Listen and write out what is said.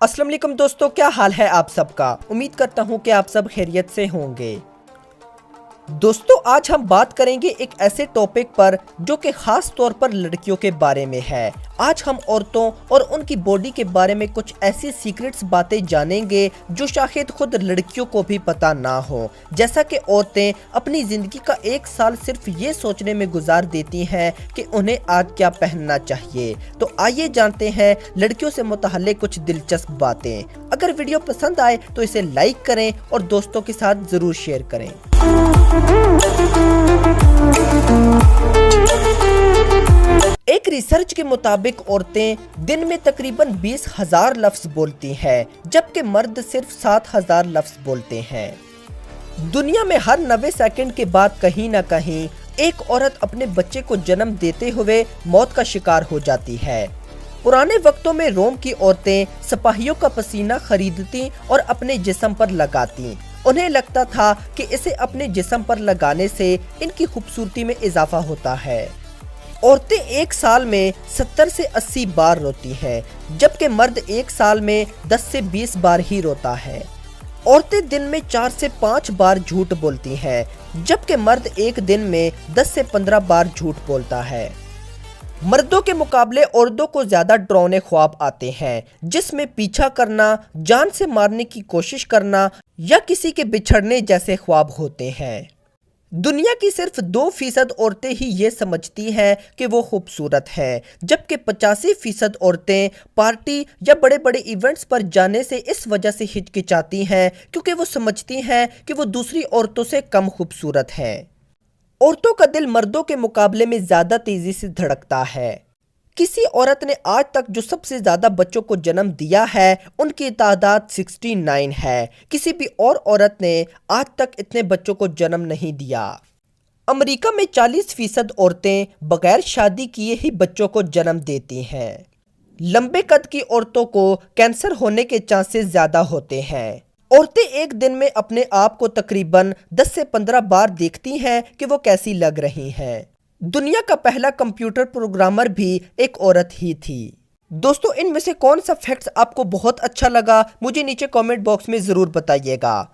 अस्सलाम वालेकुम दोस्तों, क्या हाल है आप सबका। उम्मीद करता हूँ कि आप सब खैरियत से होंगे। दोस्तों, आज हम बात करेंगे एक ऐसे टॉपिक पर जो कि खास तौर पर लड़कियों के बारे में है। आज हम औरतों और उनकी बॉडी के बारे में कुछ ऐसी सीक्रेट्स बातें जानेंगे जो शायद खुद लड़कियों को भी पता ना हो। जैसा कि औरतें अपनी ज़िंदगी का एक साल सिर्फ ये सोचने में गुजार देती हैं कि उन्हें आज क्या पहनना चाहिए। तो आइए जानते हैं लड़कियों से मुतल्लिक़ कुछ दिलचस्प बातें। अगर वीडियो पसंद आए तो इसे लाइक करें और दोस्तों के साथ ज़रूर शेयर करें। एक रिसर्च के मुताबिक औरतें दिन में तकरीबन 20,000 लफ्ज बोलती हैं, जबकि मर्द सिर्फ 7,000 लफ्ज बोलते हैं। दुनिया में हर 90 सेकंड के बाद कहीं ना कहीं एक औरत अपने बच्चे को जन्म देते हुए मौत का शिकार हो जाती है। पुराने वक्तों में रोम की औरतें सिपाहियों का पसीना खरीदती और अपने जिस्म पर लगाती। उन्हें लगता था कि इसे अपने जिस्म पर लगाने से इनकी खूबसूरती में इजाफा होता है। औरतें एक साल में 70 से 80 बार रोती हैं, जबकि मर्द एक साल में 10 से 20 बार ही रोता है। औरतें दिन में 4 से 5 बार झूठ बोलती हैं, जबकि मर्द एक दिन में 10 से 15 बार झूठ बोलता है। मर्दों के मुकाबले औरतों को ज्यादा डरावने ख्वाब आते हैं, जिसमें पीछा करना, जान से मारने की कोशिश करना या किसी के बिछड़ने जैसे ख्वाब होते हैं। दुनिया की सिर्फ 2% औरतें ही ये समझती हैं कि वो खूबसूरत हैं, जबकि 85% औरतें पार्टी या बड़े बड़े इवेंट्स पर जाने से इस वजह से हिचकिचाती हैं क्योंकि वो समझती हैं कि वो दूसरी औरतों से कम खूबसूरत हैं। औरतों का दिल मर्दों के मुकाबले में ज़्यादा तेज़ी से धड़कता है। किसी औरत ने आज तक जो सबसे ज़्यादा बच्चों को जन्म दिया है उनकी तादाद 69 है। किसी भी और औरत ने आज तक इतने बच्चों को जन्म नहीं दिया। अमेरिका में 40% औरतें बगैर शादी किए ही बच्चों को जन्म देती हैं। लंबे कद की औरतों को कैंसर होने के चांसेस ज़्यादा होते हैं। औरतें एक दिन में अपने आप को तकरीबन 10 से 15 बार देखती हैं कि वो कैसी लग रही हैं। दुनिया का पहला कंप्यूटर प्रोग्रामर भी एक औरत ही थी। दोस्तों, इनमें से कौन सा फैक्ट्स आपको बहुत अच्छा लगा, मुझे नीचे कमेंट बॉक्स में ज़रूर बताइएगा।